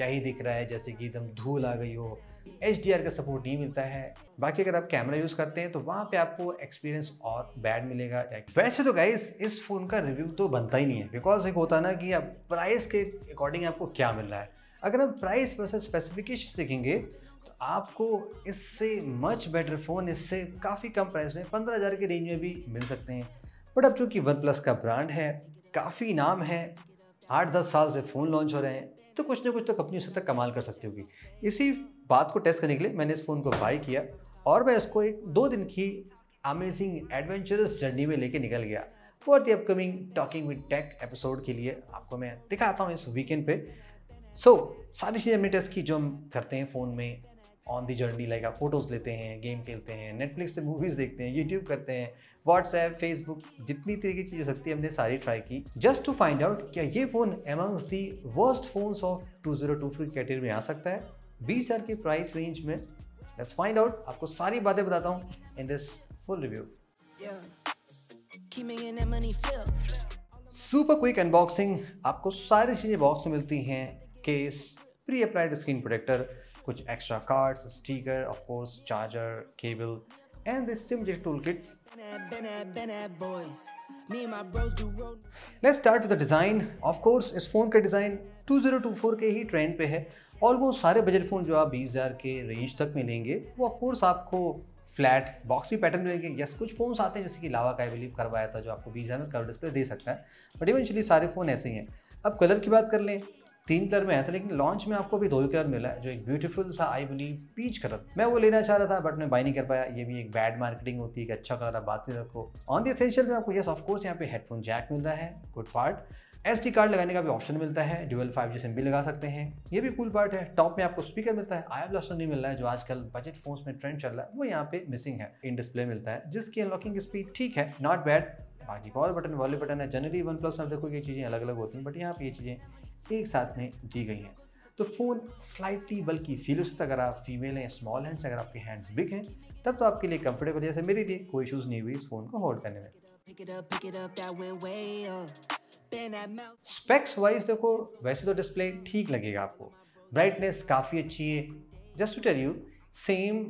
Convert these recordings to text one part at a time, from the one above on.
क्या ही दिख रहा है, जैसे कि एकदम धूल आ गई हो। HDR का सपोर्ट नहीं मिलता है। बाकी अगर आप कैमरा यूज़ करते हैं तो वहाँ पे आपको एक्सपीरियंस और बैड मिलेगा। वैसे तो गाइस इस फ़ोन का रिव्यू तो बनता ही नहीं है, बिकॉज एक होता है ना कि आप प्राइस के अकॉर्डिंग आपको क्या मिल रहा है। अगर हम प्राइस वर्सेस स्पेसिफिकेशंस देखेंगे तो आपको इससे मच बेटर फ़ोन इससे काफ़ी कम प्राइस में 15,000 के रेंज में भी मिल सकते हैं। बट अब चूंकि वन प्लस का ब्रांड है, काफ़ी नाम है, 8-10 साल से फ़ोन लॉन्च हो रहे हैं, तो कुछ ना कुछ तो कंपनी उससे तक कमाल कर सकती होगी। इसी बात को टेस्ट करने के लिए मैंने इस फ़ोन को बाय किया और मैं इसको एक 2 दिन की अमेजिंग एडवेंचरस जर्नी में लेके निकल गया। For the upcoming talking with tech episode के लिए आपको मैं दिखाता हूँ इस वीकेंड पे। सारी चीज़ें हमने टेस्ट की जो हम करते हैं फ़ोन में ऑन दी जर्नी। लाइक आप फोटोज़ लेते हैं, गेम खेलते हैं, नेटफ्लिक्स से मूवीज़ देखते हैं, यूट्यूब करते हैं, व्हाट्सएप, फेसबुक, जितनी तरह की चीज़ हो सकती है हमने सारी ट्राई की जस्ट टू फाइंड आउट क्या ये phone amongst the worst phones of 2023 category में आ सकता है 20,000 की प्राइस रेंज में। Let's find out. आपको सारी बातें बताता हूँ in this full review. Super quick unboxing. आपको सारी चीज़ें बॉक्स में मिलती हैं। Case, pre applied screen protector, कुछ extra cards, sticker, of course charger, cable and this sim tool kit. Let's start with the design. Of course इस phone का design 2024 के ही ट्रेंड पे है। ऑलमोस्ट सारे बजट फ़ोन जो आप 20,000 के रेंज तक में लेंगे वो ऑफ कोर्स आपको फ्लैट बॉक्सी पैटर्न मिलेंगे। यस, कुछ फ़ोन्स आते हैं जैसे कि लावा का आई बिलीव करवाया था जो आपको 20,000 में कर्व डिस्प्ले दे सकता है, बट इवेंचुअली सारे फ़ोन ऐसे ही हैं। अब कलर की बात कर लें, 3 कलर में आया था लेकिन लॉन्च में आपको भी 2 ही कलर मिला है, जो एक ब्यूटीफुल सा आई बिलीव पीच कलर। मैं वो लेना चाह रहा था बट मैं बाय नहीं कर पाया। ये भी एक बैड मार्केटिंग होती है कि अच्छा कलर आप बात नहीं रखो। ऑन द एसेंशियल में आपको यस ऑफ कोर्स यहाँ पे हेडफोन जैक मिल रहा है, गुड पार्ट। SD कार्ड लगाने का भी ऑप्शन मिलता है, ड्यूअल 5G सिम भी लगा सकते हैं, ये भी कूल पार्ट है। टॉप में आपको स्पीकर मिलता है, IR ब्लास्टर नहीं मिल रहा है जो आजकल बजट फोन्स में ट्रेंड चल रहा है, वो यहाँ पे मिसिंग है। इन डिस्प्ले मिलता है जिसकी अनलॉकिंग स्पीड ठीक है, नॉट बैड। बाकी पावर बटन, वॉल्यूम बटन है। जनरली वन प्लस में देखो ये चीज़ें अलग अलग होती हैं बट यहाँ पे ये चीज़ें एक साथ में दी गई हैं। तो फ़ोन स्लाइटली बल्कि फील हो सकता है अगर आप फीमेल हैं, स्मॉल हैंड्स, अगर आपके हैंड्स बिग हैं तब तो आपके लिए कंफर्टेबल। जैसे मेरे लिए कोई इशूज़ नहीं हुई इस फ़ोन को होल्ड करने में। स्पेक्स वाइज देखो वैसे तो डिस्प्ले ठीक लगेगा आपको, ब्राइटनेस काफ़ी अच्छी है। Just to tell you, same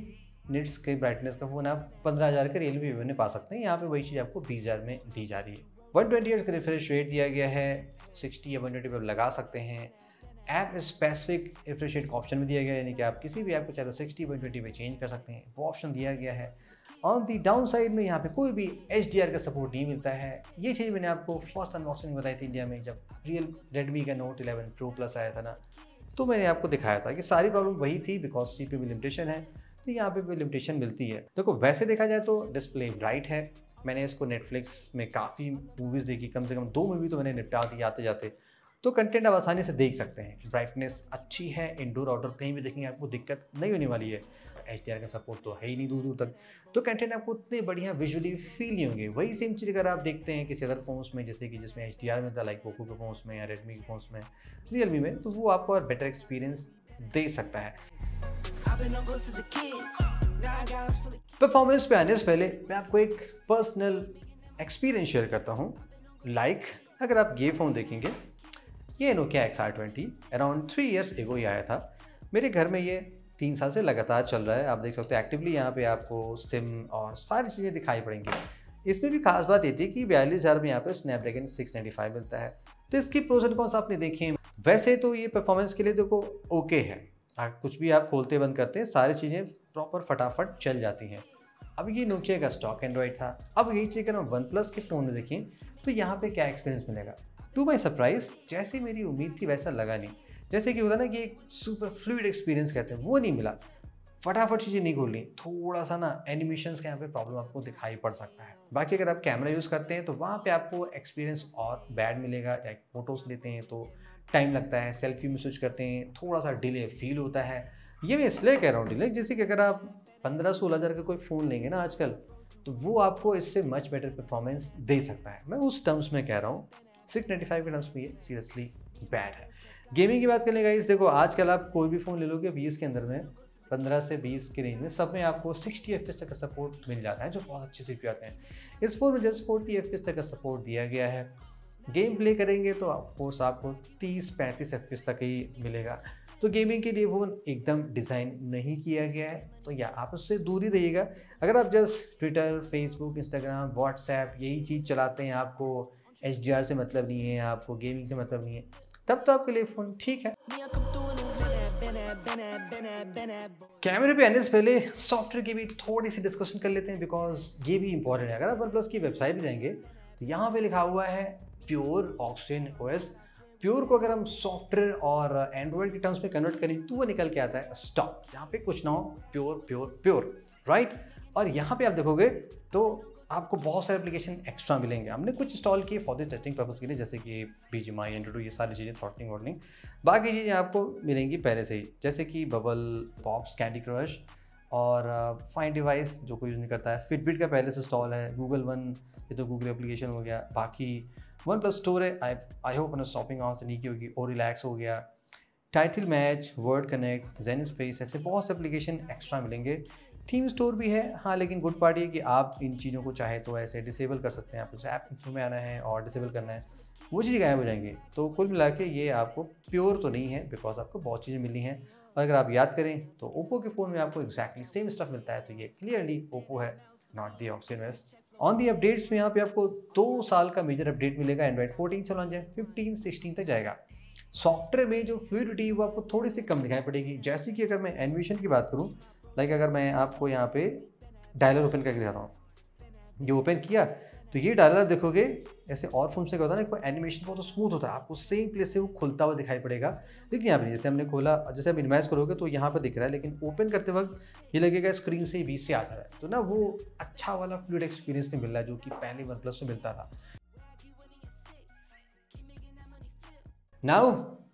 nits के ब्राइटनेस का फ़ोन आप 15,000 के रियलमी वीवो में पा सकते हैं। यहाँ पे वही चीज़ आपको 20,000 में दी जा रही है। 120 हर्ट्ज का रिफ्रेश रेट दिया गया है, 60 या 120 पर लगा सकते हैं। ऐप स्पेसिफिक रिफ्रेश रेट का ऑप्शन भी दिया गया है, यानी कि आप किसी भी ऐप को चाहे 60 120 में चेंज कर सकते हैं, वो ऑप्शन दिया गया है। ऑन दी डाउन साइड में यहाँ पे कोई भी HDR का सपोर्ट नहीं मिलता है। ये चीज़ मैंने आपको फर्स्ट अनबॉक्सिंग बताई थी इंडिया में, जब रियल रेडमी का नोट 11 प्रो प्लस आया था ना, तो मैंने आपको दिखाया था कि सारी प्रॉब्लम वही थी बिकॉज CPU में लिमिटेशन है, तो यहाँ पे भी लिमिटेशन मिलती है। देखो वैसे देखा जाए तो डिस्प्ले ब्राइट है। मैंने इसको नेटफ्लिक्स में काफ़ी मूवीज़ देखी, कम से कम 2 मूवी तो मैंने निपटा दी आते जाते, तो कंटेंट आप आसानी से देख सकते हैं। ब्राइटनेस अच्छी है, इंडोर आउटडोर कहीं भी देखेंगे आपको दिक्कत नहीं होने वाली है। HDR का सपोर्ट तो है ही नहीं दूर दूर तक, तो कंटेंट आपको उतने बढ़िया विजुअली फील नहीं होंगे। वही सेम चीज़ अगर आप देखते हैं किसी अदर फोन्स में, जैसे कि जिसमें HDR मिलता है, लाइक पोको के फोन्स में या रेडमी के फोन्स में, रियलमी में, तो वो आपको और बेटर एक्सपीरियंस दे सकता है। परफॉर्मेंस पे आने से पहले मैं आपको एक पर्सनल एक्सपीरियंस शेयर करता हूँ। लाइक अगर आप ये फ़ोन देखेंगे, ये Nokia XR20 around 3 years ago ही आया था। मेरे घर में ये 3 साल से लगातार चल रहा है। आप देख सकते हो एक्टिवली यहाँ पे आपको सिम और सारी चीज़ें दिखाई पड़ेंगी। इसमें भी खास बात ये थी कि 42,000 में यहाँ पे स्नैपड्रैगन 695 मिलता है। तो इसकी प्रोज एंड कॉन्स आपने देखे। वैसे तो ये परफॉर्मेंस के लिए देखो ओके है, कुछ भी आप खोलते बंद करते हैं सारी चीज़ें प्रॉपर फटाफट चल जाती हैं। अब ये नोकिया का स्टॉक एंड्रॉइड था। अब यही चीज़ अगर हम वन प्लस के फ़ोन में देखें तो यहाँ पे क्या एक्सपीरियंस मिलेगा। टू माई सरप्राइज, जैसे मेरी उम्मीद थी वैसा लगा नहीं। जैसे कि होता ना कि एक सुपर फ्लूइड एक्सपीरियंस कहते हैं, वो नहीं मिला। फटाफट चीज़ें नहीं खोलनी, थोड़ा सा ना एनिमेशंस का यहाँ पे प्रॉब्लम आपको दिखाई पड़ सकता है। बाकी अगर आप कैमरा यूज़ करते हैं तो वहाँ पे आपको एक्सपीरियंस और बैड मिलेगा। लाइक फोटोज़ लेते हैं तो टाइम लगता है, सेल्फी में स्विच करते हैं थोड़ा सा डिले फील होता है। ये मैं इसलिए कह रहा हूँ डिले, जैसे कि अगर आप 15-16 हज़ार का कोई फ़ोन लेंगे ना आजकल, तो वो आपको इससे मच बेटर परफॉर्मेंस दे सकता है। मैं उस टर्म्स में कह रहा हूँ। 695 के टर्म्स में ये सीरियसली बैड है। गेमिंग की बात करें गाइस, देखो आजकल आप कोई भी फ़ोन ले लोगे 20 के अंदर में, 15 से 20 के रेंज में, सब में आपको 60 FPS तक का सपोर्ट मिल जाता है, जो बहुत अच्छे CPU आते हैं। इस फोन में जस्ट 40 FPS तक का सपोर्ट दिया गया है। गेम प्ले करेंगे तो ऑफकोर्स आपको 30-35 FPS तक ही मिलेगा। तो गेमिंग के लिए फ़ोन एकदम डिज़ाइन नहीं किया गया है, तो या आप उससे दूर ही रहिएगा। अगर आप just Twitter, Facebook, Instagram, WhatsApp यही चीज़ चलाते हैं, आपको एचडीआर से मतलब नहीं है, आपको गेमिंग से मतलब नहीं है, तब तो आपके लिए फ़ोन ठीक है। कैमरे पे आने से पहले सॉफ्टवेयर की भी थोड़ी सी डिस्कशन कर लेते हैं, बिकॉज ये भी इंपॉर्टेंट है। अगर आप वन प्लस की वेबसाइट पे जाएंगे तो यहाँ पे लिखा हुआ है प्योर ऑक्सीजन ओएस। प्योर को अगर हम सॉफ्टवेयर और एंड्रॉयड के टर्म्स में कन्वर्ट करें तो वो निकल के आता है स्टॉक, जहाँ पे कुछ ना हो, प्योर प्योर प्योर, राइट। और यहाँ पे आप देखोगे तो आपको बहुत सारे एप्लीकेशन एक्स्ट्रा मिलेंगे। हमने कुछ इंस्टॉल किए फॉर दिस टेस्टिंग पर्पस के लिए, जैसे कि बीजीएमआई, एंड्रॉइड, ये सारी चीज़ें, थ्रॉटलिंग वॉटलिंग। बाकी चीज़ें आपको मिलेंगी पहले से ही, जैसे कि बबल, पॉप्स, कैंडी क्रश और फाइंड डिवाइस जो कोई यूज़ नहीं करता है। फिटबिट का पहले से इंस्टॉल है, गूगल वन, ये तो गूगल एप्लीकेशन हो गया। बाकी वन प्लस स्टोर है, आई होप अपना शॉपिंग वहाँ से नहीं की होगी। और रिलैक्स हो गया, टाइटल मैच, वर्ड कनेक्ट, जेन स्पेस, ऐसे बहुत से एप्लीकेशन एक्स्ट्रा मिलेंगे। थीम स्टोर भी है, हाँ, लेकिन गुड पार्ट ये कि आप इन चीज़ों को चाहे तो ऐसे डिसेबल कर सकते हैं। आपको ऐप इन्फो में आना है और डिसेबल करना है, वो चीज़ गायब हो जाएंगी। तो कुल मिला के ये आपको प्योर तो नहीं है, बिकॉज आपको बहुत चीज़ें मिली हैं। और अगर आप याद करें तो ओप्पो के फ़ोन में आपको एक्जैक्टली सेम स्टफ मिलता है, तो ये क्लियरली ओप्पो है, not the oxygen OS. On the updates में यहाँ पे आपको 2 साल का मेजर अपडेट मिलेगा। एंड्रॉइड 14 से लॉन्च है, 15, 16 तक जाएगा। सॉफ्टवेयर में जो फ्लूइडिटी है वो आपको थोड़ी सी कम दिखाई पड़ेगी। जैसे कि अगर मैं एनिमेशन की बात करूँ, लाइक अगर मैं आपको यहाँ पे डायलर ओपन करके दिखाता हूँ, ये ओपन किया तो ये डायलर देखोगे ऐसे और फोन से क्या होता है ना, कोई एनिमेशन बहुत स्मूथ होता है, आपको सेम प्लेस से वो खुलता हुआ दिखाई पड़ेगा। लेकिन यहाँ पे जैसे हमने खोला, जैसे आप मिनिमाइज करोगे तो यहाँ पर दिख रहा है, लेकिन ओपन करते वक्त ये लगेगा स्क्रीन से बीच से आ जा रहा है। तो ना वो अच्छा वाला फ्लूइड एक्सपीरियंस नहीं मिल रहा है जो कि पहले वन प्लस में मिलता था। नाउ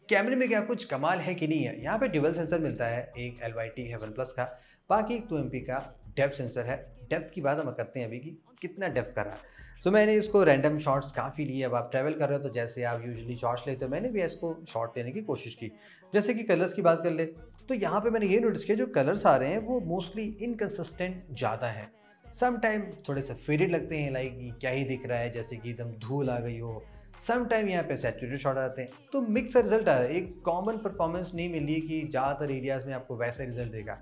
कैमरे में क्या कुछ कमाल है कि नहीं है। यहाँ पे ड्यूअल सेंसर मिलता है, एक LYT है वन प्लस का, बाकी एक 2MP का डेप्थ सेंसर है। डेप्थ की बात हम करते हैं अभी कि कितना डेप्थ कर रहा है। तो मैंने इसको रैंडम शॉट्स काफ़ी लिए। अब आप ट्रैवल कर रहे हो तो जैसे आप यूजुअली शॉट्स लेते हो, मैंने भी इसको शॉट लेने की कोशिश की। जैसे कि कलर्स की बात कर ले तो यहाँ पे मैंने ये नोटिस किया, जो कलर्स आ रहे हैं वो मोस्टली इनकन्सिस्टेंट ज़्यादा हैं। सम टाइम थोड़े से फेडेड लगते हैं, लाइक क्या ही दिख रहा है, जैसे कि एकदम धूल आ गई हो। सम टाइम यहाँ पे सैचुरेटेड शॉट आते हैं, तो मिक्स रिजल्ट आ रहा है। एक कॉमन परफॉर्मेंस नहीं मिल रही है कि ज़्यादातर एरियाज़ में आपको वैसा रिजल्ट देगा।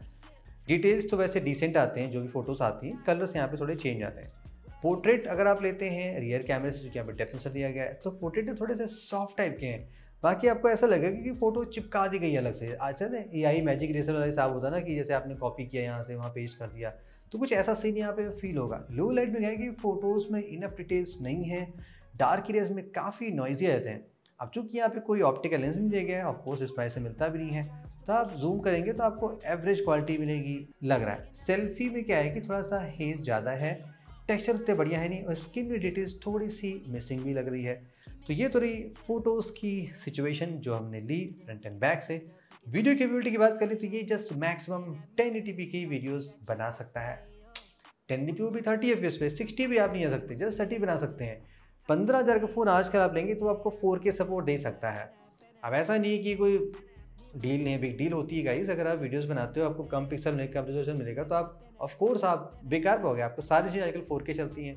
डिटेल्स तो वैसे डिसेंट आते हैं, जो भी फोटोज़ आती हैं, कलर्स यहाँ पे थोड़े चेंज आते हैं। पोर्ट्रेट अगर आप लेते हैं रियर कैमरे से, जो कि यहाँ पे डेप्थ सेंसर दिया गया है, तो पोर्ट्रेट थोड़े से सॉफ्ट टाइप के हैं। बाकी आपको ऐसा लगेगा कि फ़ोटो चिपका दी गई है अलग से। अच्छा ना, AI मैजिक इरेजर वाला हिसाब होता है ना, कि जैसे आपने कॉपी किया यहाँ से वहाँ पेस्ट कर दिया, तो कुछ ऐसा सीन यहाँ पे फील होगा। लो लाइट में क्या है कि फ़ोटोज़ में इनफ डिटेल्स नहीं है, डार्क एरियाज में काफ़ी नॉइजी रहते हैं। अब चूँकि यहाँ पे कोई ऑप्टिकल लेंस नहीं दिया गया है, ऑफकोर्स इस प्राइस से मिलता भी नहीं है, तो आप जूम करेंगे तो आपको एवरेज क्वालिटी मिलेगी लग रहा है। सेल्फी में क्या है कि थोड़ा सा हेज ज़्यादा है, टेक्सचर उतने बढ़िया है नहीं, और स्किन में डिटेल्स थोड़ी सी मिसिंग भी लग रही है। तो ये तो रही फ़ोटोज़ की सिचुएशन जो हमने ली फ्रंट एंड बैक से। वीडियो कैपेबिलिटी की बात करें तो ये जस्ट मैक्सिमम 1080p की वीडियोज़ बना सकता है। 1080p भी 30fps पे, 60 भी आप नहीं आ सकते, जस्ट 30 बना सकते हैं। 15,000 का फ़ोन आजकल आप लेंगे तो आपको 4K सपोर्ट दे सकता है। अब ऐसा नहीं है कि कोई डील नहीं है, बिग डील होती है गाइस। अगर आप वीडियोस बनाते हो, आपको कम पिक्सल मिलेगा, कम रेजोल्यूशन मिलेगा, तो आप ऑफ कोर्स आप बेकार पाओगे। आपको सारी चीज़ें आजकल 4K चलती हैं,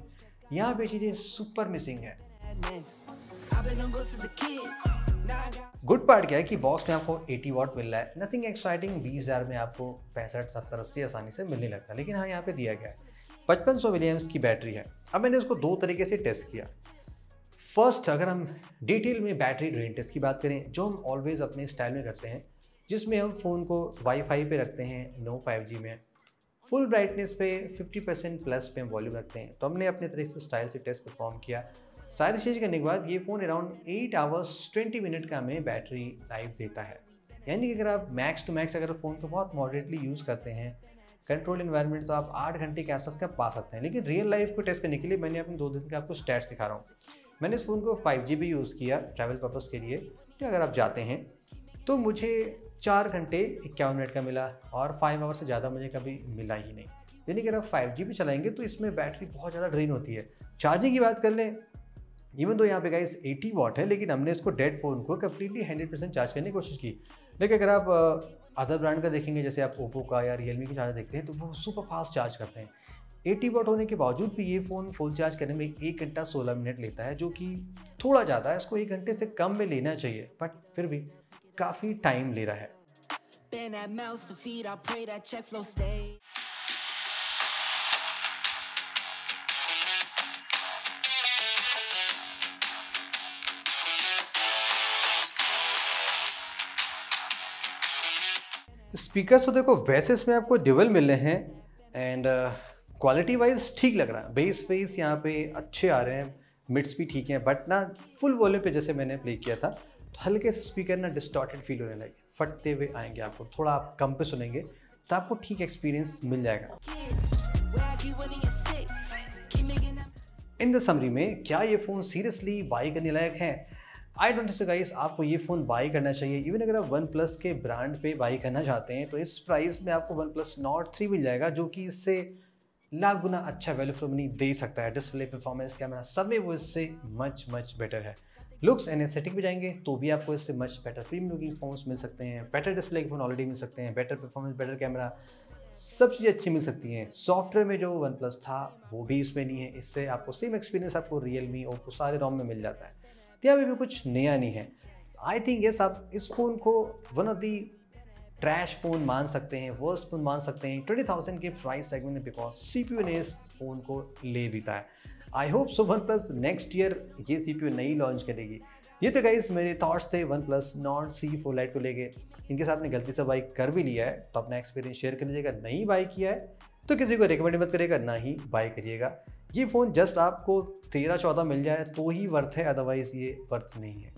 यहाँ पे चीज़ें सुपर मिसिंग है। गुड पार्ट क्या है कि बॉक्स में आपको 80 वाट मिल रहा है, नथिंग एक्साइटिंग। 20,000 में आपको 65, 70, 80 आसानी से मिलने लगता है। लेकिन हाँ, यहाँ पे दिया गया है 5500 मिलियम्स की बैटरी है। अब मैंने उसको 2 तरीके से टेस्ट किया। फर्स्ट, अगर हम डिटेल में बैटरी ड्रेन टेस्ट की बात करें, जो हम ऑलवेज अपने स्टाइल में करते हैं, जिसमें हम फ़ोन को वाईफाई पे रखते हैं, नो 5G में, फुल ब्राइटनेस पे 50% प्लस पे हम वॉल्यूम रखते हैं। तो हमने अपने तरह से स्टाइल से टेस्ट परफॉर्म किया। स्टाइल चेंज करने के बाद ये फ़ोन अराउंड 8 आवर्स 20 मिनट का हमें बैटरी लाइफ देता है। यानी कि अगर आप मैक्स टू मैक्स अगर फ़ोन को बहुत मॉडरेटली यूज़ करते हैं, कंट्रोल इन्वायरमेंट, तो आप 8 घंटे के आसपास का पा सकते हैं। लेकिन रियल लाइफ को टेस्ट करने के लिए मैंने अपने 2 दिन के आपको स्टैट्स दिखा रहा हूँ। मैंने इस फ़ोन को 5G भी यूज़ किया ट्रैवल पर्पज़ के लिए, कि अगर आप जाते हैं तो मुझे 4 घंटे 51 मिनट का मिला, और 5 आवर से ज़्यादा मुझे कभी मिला ही नहीं। यानी कि अगर आप 5G भी चलाएंगे तो इसमें बैटरी बहुत ज़्यादा ड्रेन होती है। चार्जिंग की बात कर लें, इवन तो यहाँ पे गाइस 80 वाट है, लेकिन हमने इसको डेड फ़ोन को कम्प्लीटली 100% चार्ज करने की कोशिश की। लेकिन अगर आप अदर ब्रांड का देखेंगे, जैसे आप ओप्पो का या रियलमी का चार्जर देखते हैं, तो वो सुपर फास्ट चार्ज करते हैं। 80 वाट होने के बावजूद भी ये फ़ोन फुल चार्ज करने में 1 घंटा 16 मिनट लेता है, जो कि थोड़ा ज़्यादा है। इसको 1 घंटे से कम में लेना चाहिए, बट फिर भी काफ़ी टाइम ले रहा है। Stand at mouths to feed, I pray that check flow stay. Speakers तो देखो वैसे इसमें आपको ड्यूअल मिल रहे हैं एंड क्वालिटी वाइज ठीक लग रहा है। बेस यहाँ पे अच्छे आ रहे हैं, मिड्स भी ठीक हैं, बट ना फुल वॉल्यूम पे जैसे मैंने प्ले किया था तो हल्के से स्पीकर ना डिस्टॉर्टेड फील होने लगे, फटते हुए आएंगे आपको। थोड़ा आप कम पे सुनेंगे तो आपको ठीक एक्सपीरियंस मिल जाएगा। इन द समरी में क्या ये फ़ोन सीरियसली बाई करने लायक है? I don't think so guys, आपको ये फ़ोन बाई करना चाहिए। इवन अगर आप वन प्लस के ब्रांड पे बाई करना चाहते हैं तो इस प्राइस में आपको वन प्लस नॉट 3 मिल जाएगा, जो कि इससे लाख गुना अच्छा वैल्यू फॉर मनी दे सकता है। डिस्प्ले, परफॉर्मेंस, कैमरा सब में वो इससे मच बेटर है। लुक्स एंड एस्थेटिक भी जाएंगे तो भी आपको इससे much better premium looking phones मिल सकते हैं, बेटर डिस्प्ले के फ़ोन ऑलरेडी मिल सकते हैं, बेटर परफॉर्मेंस, बेटर कैमरा, सब चीज़ें अच्छी मिल सकती हैं। सॉफ्टवेयर में जो वन प्लस था वो भी इसमें नहीं है, इससे आपको सेम एक्सपीरियंस आपको रियलमी, ओप्पो सारे रोम में मिल जाता है। तो यहाँ पे भी कुछ नया नहीं है। आई थिंक यस, आप इस फ़ोन को one of the trash phone मान सकते हैं, वर्स्ट फ़ोन मान सकते हैं 20,000 के प्राइस सेगमेंट में, बिकॉज CPU ने इस फ़ोन को ले भी था। I hope so one plus next year ये CPU नहीं लॉन्च करेगी। ये तो गाइस मेरे थॉट्स थे one plus not C4 light को लेके। इनकेस आपने गलती से बाई कर भी लिया है तो अपना एक्सपीरियंस शेयर कर लीजिएगा। नहीं बाई किया है तो किसी को रिकमेंड मत करिएगा, ना ही बाई करिएगा। ये फ़ोन जस्ट आपको 13-14 मिल जाए तो ही वर्थ है, अदरवाइज़ ये वर्थ नहीं है।